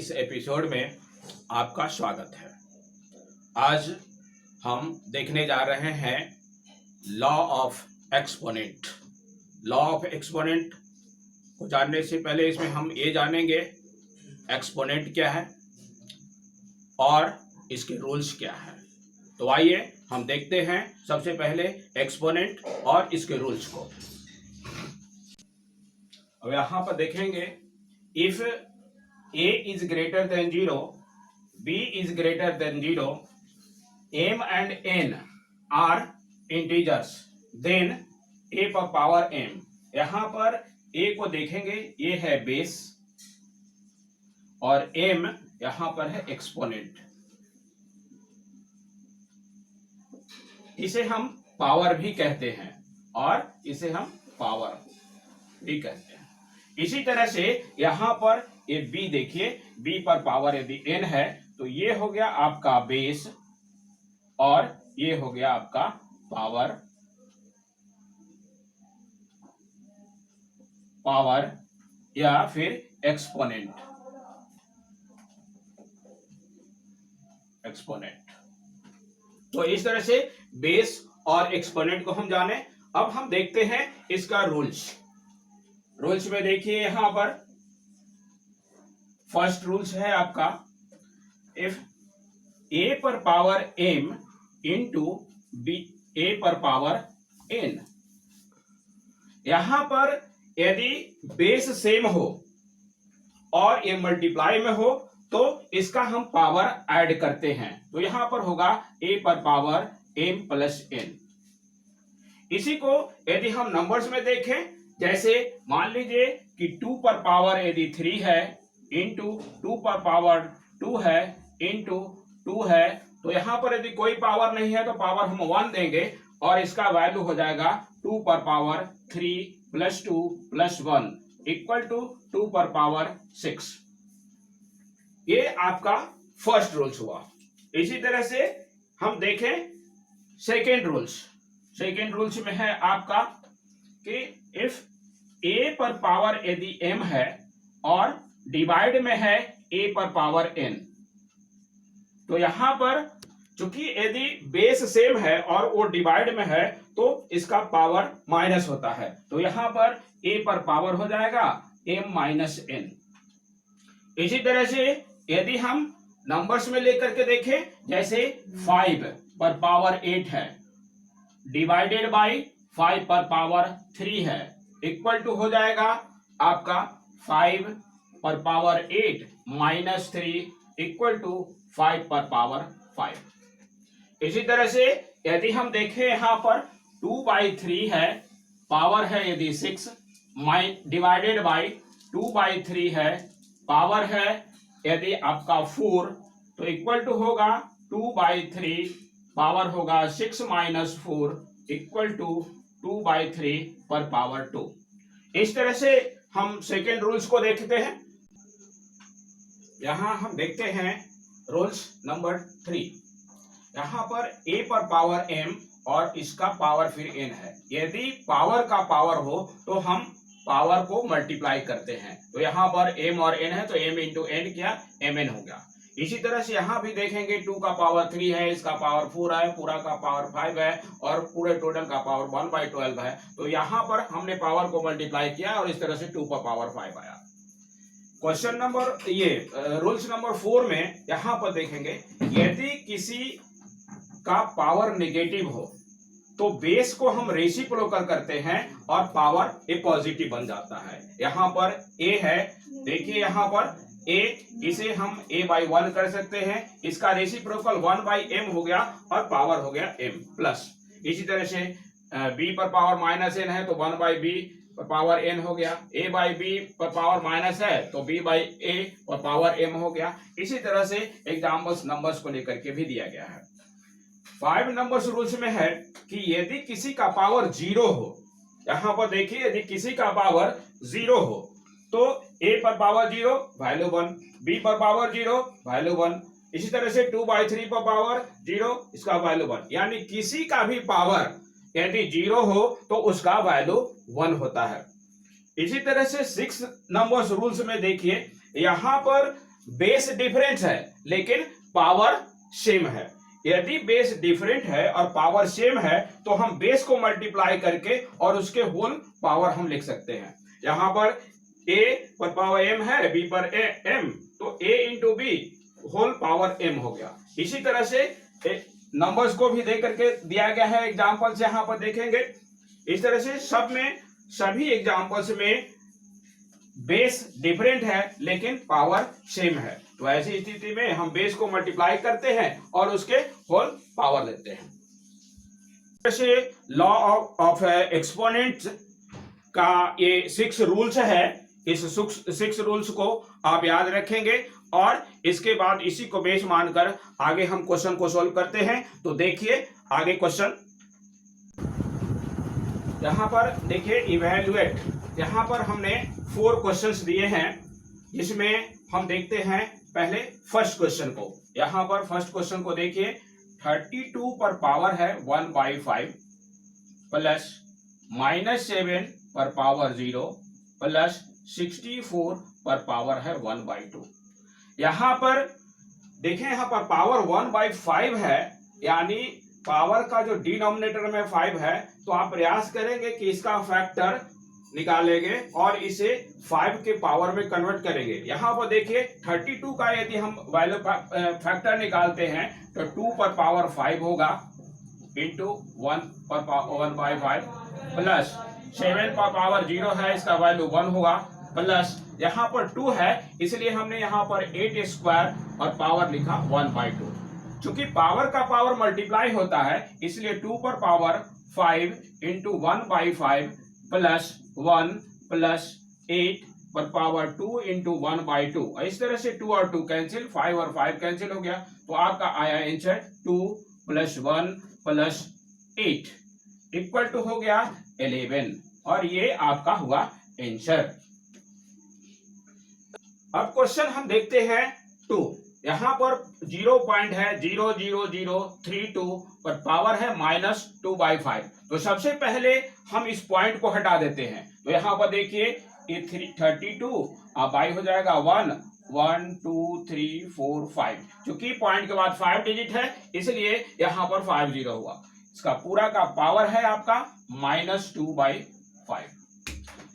इस एपिसोड में आपका स्वागत है। आज हम देखने जा रहे हैं law of exponent. Law of exponent को जानने से पहले इसमें हम ये जानेंगे एक्सपोनेंट क्या है और इसके रूल्स क्या है। तो आइए हम देखते हैं सबसे पहले एक्सपोनेंट और इसके रूल्स को। अब यहां पर देखेंगे, if a is greater than 0, b is greater than 0, m and n are integers, then a पर पावर m। यहां पर a को देखेंगे, ये है बेस और m यहां पर है एक्सपोनेंट। इसे हम पावर भी कहते हैं और इसे हम पावर भी कहते हैं। इसी तरह से यहां पर ये b देखिए, b पर पावर यदि n है तो ये हो गया आपका बेस और ये हो गया आपका पावर या फिर एक्सपोनेंट। तो इस तरह से बेस और एक्सपोनेंट को हम जाने। अब हम देखते हैं इसका रूल्स में देखिए, यहां पर फर्स्ट रूल्स है आपका, इफ a पर पावर m इंटू a पर पावर n। यहां पर यदि बेस सेम हो और ये मल्टीप्लाई में हो तो इसका हम पावर ऐड करते हैं, तो यहां पर होगा a पर पावर m प्लस n। इसी को यदि हम नंबर्स में देखें, जैसे मान लीजिए कि 2 पर पावर यदि 3 है इंटू 2 पर पावर 2 है इंटू 2 है, तो यहां पर यदि कोई पावर नहीं है तो पावर हम 1 देंगे और इसका वैल्यू हो जाएगा 2 पर power 3 plus 2 plus 1 equal to 2 पर पावर 6। ये आपका फर्स्ट रूल्स हुआ। इसी तरह से हम देखें सेकेंड रूल्स में है आपका कि इफ a पर पावर यदि m है और डिवाइड में है a पर पावर n, तो यहां पर चूंकि यदि बेस सेम है और वो डिवाइड में है तो इसका पावर माइनस होता है, तो यहां पर a पर पावर हो जाएगा m माइनस n। इसी तरह से यदि हम नंबर्स में लेकर के देखें, जैसे 5 पर पावर 8 है डिवाइडेड बाय 5 पर पावर 3 है इक्वल टू हो जाएगा आपका 5 पर पावर 8 माइनस 3 इक्वल टू 5 पर पावर 5। इसी तरह से यदि हम देखें यहां पर 2/3 है, पावर है यदि 6 डिवाइडेड बाय 2/3 है, पावर है यदि आपका 4, तो इक्वल टू होगा 2/3 पावर होगा 6 माइनस 4 इक्वल टू 2/3 पर पावर 2। इस तरह से हम सेकेंड रूल्स को देखते हैं। यहां हम देखते हैं रूल्स नंबर 3। यहां पर a पर पावर m और इसका पावर फिर n है। यदि पावर का पावर हो तो हम पावर को मल्टीप्लाई करते हैं, तो यहां पर m और n है तो m इंटू n क्या mn हो गया। इसी तरह से यहां भी देखेंगे 2 का पावर 3 है, इसका पावर 4 है, पूरा का पावर 5 है और पूरे टोटल का पावर 1/12 है, तो यहां पर हमने पावर को मल्टीप्लाई किया और इस तरह से 2 पर पावर 5 आया। क्वेश्चन नंबर रूल्स नंबर 4 में यहां पर देखेंगे, यदि किसी का पावर नेगेटिव हो तो बेस को हम रेसिप्रोकल करते हैं और पावर ए पॉजिटिव बन जाता है। यहां पर a है, देखिए यहां पर a, इसे हम a/1 कर सकते हैं, इसका रेसिप्रोकल 1/m हो गया और पावर हो गया m प्लस। इसी तरह से b पर पावर माइनस n है तो 1/b पर पावर n हो गया, a/b पर पावर माइनस है तो b/a पर पावर m हो गया। इसी तरह से एग्जाम्पल्स नंबर्स को लेकर के भी दिया गया है। 5 नंबर्स रूल्स में है कि यदि किसी का पावर 0 हो, यहां पर देखिए यदि किसी का पावर 0 हो तो a पर पावर 0 वैल्यू 1, b पर पावर 0 वैल्यू 1, इसी तरह से 2/3 पर पावर 0 इसका वैल्यू 1, यानी किसी का भी पावर यदि 0 हो तो उसका वैल्यू 1 होता है। इसी तरह से 6 नंबर्स रूल्स में देखिए, यहां पर बेस डिफरेंस है लेकिन पावर सेम है। यदि बेस डिफरेंट है और पावर सेम है तो हम बेस को मल्टीप्लाई करके और उसके होल पावर हम लिख सकते हैं। यहां पर a पर पावर m है, b पर m, तो a into B whole power m हो गया। इसी तरह से नंबर्स को भी दे करके दिया गया है एग्जांपल्स, यहां पर देखेंगे। इस तरह से सब में सभी एग्जांपल्स में बेस डिफरेंट है लेकिन पावर सेम है, तो ऐसी स्थिति में हम बेस को मल्टीप्लाई करते हैं और उसके होल पावर लेते हैं। जैसे लॉ ऑफ एक्सपोनेंट का ये 6 रूल्स है, इस 6 रूल्स को आप याद रखेंगे और इसके बाद इसी को बेस मानकर आगे हम क्वेश्चन को सॉल्व करते हैं। तो देखिए आगे क्वेश्चन, यहां पर देखिए इवैल्यूएट, यहां पर हमने 4 क्वेश्चंस दिए हैं जिसमें हम देखते हैं पहले फर्स्ट क्वेश्चन को। यहां पर फर्स्ट क्वेश्चन को देखिए, 32 पर पावर है 1/5 प्लस -7 पर पावर 0 प्लस 64 पर पावर है 1/2। यहां पर देखें, यहां पर पावर 1/5 है, यानी पावर का जो डिनोमिनेटर में 5 है, तो आप प्रयास करेंगे कि इसका फैक्टर निकालेंगे और इसे 5 के पावर में कन्वर्ट करेंगे। यहां पर देखिए 32 का यदि हम वैल्यू फैक्टर निकालते हैं तो 2 पर पावर 5 होगा इंटू 1 पर 1/5 प्लस 7 पर पावर 0 है, इसका वैल्यू 1 होगा, प्लस यहाँ पर 2 है इसलिए हमने यहाँ पर 8 स्क्वायर और पावर लिखा 1/2। चूंकि पावर का पावर मल्टीप्लाई होता है इसलिए 2 पर पावर 5 इंटू 1/5 प्लस 1 प्लस 8 पर पावर 2 इंटू 1/2। इस तरह से 2 और 2 कैंसिल, 5 और 5 कैंसिल हो गया, तो आपका आया answer 2 plus 1 plus 8 equal to हो गया 11, और ये आपका हुआ आंसर। अब क्वेश्चन हम देखते हैं 2। यहां पर 0 पॉइंट है 0.0032 पर पावर है -2/5। तो सबसे पहले हम इस पॉइंट को हटा देते हैं। तो यहां पर देखिए ये 32 बाई हो जाएगा 1 1 2 3 4 5। चूंकि पॉइंट के बाद 5 डिजिट है इसलिए यहां पर 50 हुआ। इसका पूरा का पावर है आपका -2/5।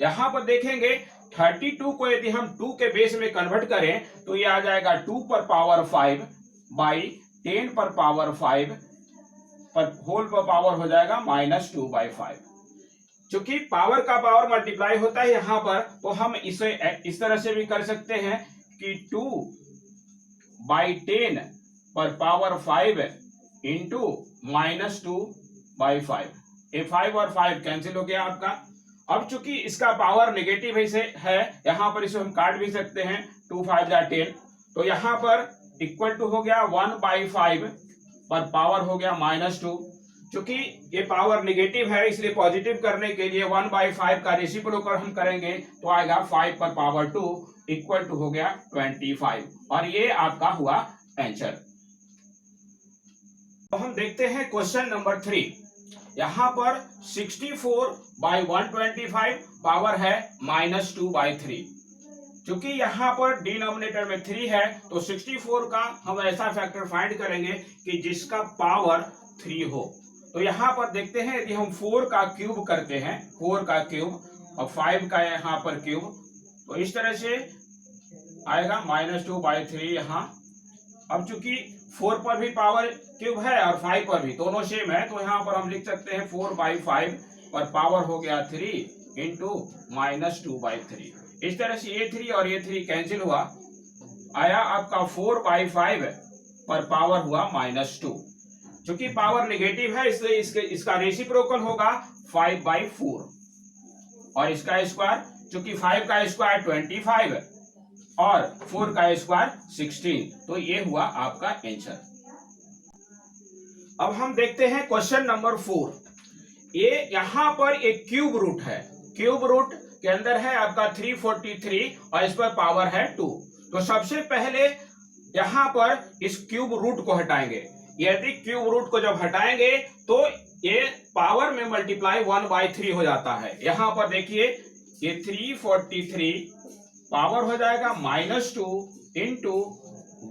यहां पर देखेंगे 32 को यदि हम 2 के बेस में कन्वर्ट करें तो ये आ जाएगा 2 पर पावर 5 बाई 10 पर पावर 5 पर होल पर पावर हो जाएगा -2/5। चूंकि पावर का पावर मल्टीप्लाई होता है यहां पर, तो हम इसे इस तरह से भी कर सकते हैं कि 2/10 पर पावर 5 इंटू -2/5। ये 5 और 5 कैंसिल हो गया आपका। अब चूंकि इसका पावर नेगेटिव है यहां पर इसे हम काट भी सकते हैं, 2 5 10, तो यहां पर इक्वल टू हो गया 1/5 पर पावर हो गया -2। चूंकि ये पावर नेगेटिव है इसलिए पॉजिटिव करने के लिए 1/5 का रेसिप्रोकल हम करेंगे तो आएगा 5 पर पावर 2 इक्वल टू हो गया 25, और ये आपका हुआ आंसर। तो हम देखते हैं क्वेश्चन नंबर 3। यहां पर 64/125 पावर है -2/3। चूंकि यहां पर डिनोमिनेटर में 3 है तो 64 का हम ऐसा फैक्टर फाइंड करेंगे कि जिसका पावर 3 हो। तो यहां पर देखते हैं यदि हम 4 का क्यूब करते हैं, 4 का क्यूब और 5 का यहां पर क्यूब, तो इस तरह से आएगा -2/3 यहां। अब चूंकि 4 पर भी पावर क्यूब है और 5 पर भी, दोनों सेम है, तो यहां पर हम लिख सकते हैं 4/5 पर पावर हो गया 3 इंटू -2/3। इस तरह से ये 3 और ये 3 कैंसिल हुआ, आया आपका 4/5 पर पावर हुआ -2। चूंकि पावर नेगेटिव है इसलिए इसका रेसिप्रोकल होगा 5/4, और इसका स्क्वायर, चूंकि 5 का स्क्वायर 25 और 4 का स्क्वायर 16, तो ये हुआ आपका आंसर। अब हम देखते हैं क्वेश्चन नंबर 4। ये यहां पर एक क्यूब रूट है, क्यूब रूट के अंदर है आपका 343 और इस पर पावर है 2। तो सबसे पहले यहां पर इस क्यूब रूट को हटाएंगे। यदि क्यूब रूट को जब हटाएंगे तो ये पावर में मल्टीप्लाई 1/3 हो जाता है। यहां पर देखिए ये 343 पावर हो जाएगा -2 इंटू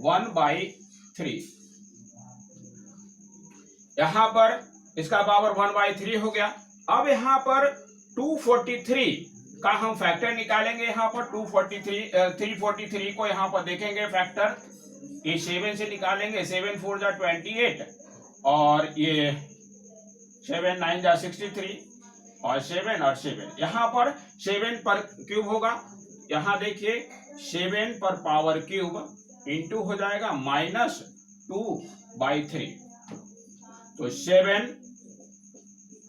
1/3। यहां पर इसका पावर 1/3 हो गया। अब यहां पर 243 का हम फैक्टर निकालेंगे। यहां पर 343 को यहां पर देखेंगे फैक्टर, ये 7 से निकालेंगे। 7 4 जा 28 और ये 7 9 जा 63 और 7 यहाँ पर 7 पर क्यूब होगा। यहाँ देखिए 7 पर पावर क्यूब इंटू हो जाएगा -2/3। तो 7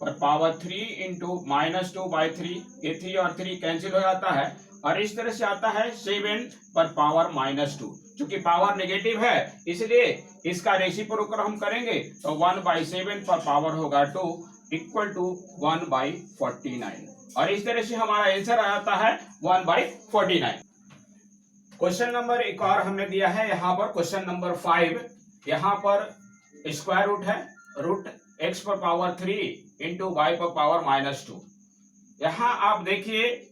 पर पावर 3 इंटू -2/3, ये 3 और 3 कैंसिल हो जाता है और इस तरह से आता है 7 पर पावर -2। चूंकि पावर नेगेटिव है इसलिए इसका रेसिप्रोकल हम करेंगे तो 1/7 पर पावर होगा 2 इक्वल टू 1/49 और इस तरह से हमारा आंसर आ जाता है 1/49। क्वेश्चन नंबर एक और हमने दिया है यहाँ पर, क्वेश्चन नंबर 5। यहाँ पर स्क्वायर रूट है, रूट x पर पावर 3 इंटू वाई पर पावर -2। यहाँ आप देखिए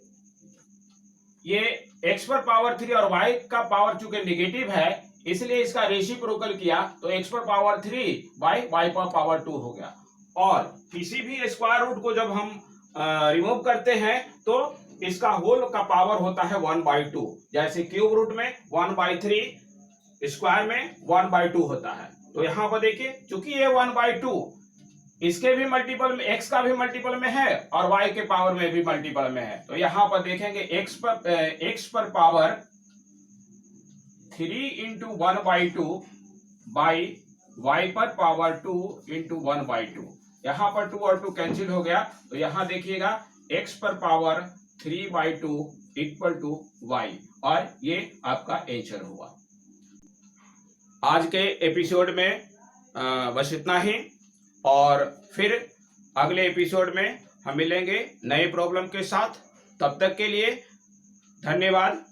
ये x पर पावर 3 और y का पावर चूंकि निगेटिव है इसलिए इसका रेसिप्रोकल किया तो x पर पावर 3 बाई y पर पावर 2 हो गया। और किसी भी स्क्वायर रूट को जब हम रिमूव करते हैं तो इसका होल का पावर होता है 1/2। जैसे क्यूब रूट में 1/3, स्क्वायर में 1/2 होता है। तो यहाँ पर देखिए चूंकि ये 1/2 इसके भी मल्टीपल में, x का भी मल्टीपल में है और y के पावर में भी मल्टीपल में है। तो यहाँ पर देखेंगे x पर पावर 3 इंटू 1/2 बाई y पर पावर 2 इंटू 1/2। यहाँ पर 2 और 2 कैंसिल हो गया तो यहाँ देखिएगा x पर पावर 3/2 इक्वल टू y और ये आपका आंसर हुआ। आज के एपिसोड में बस इतना ही और फिर अगले एपिसोड में हम मिलेंगे नए प्रॉब्लम के साथ। तब तक के लिए धन्यवाद।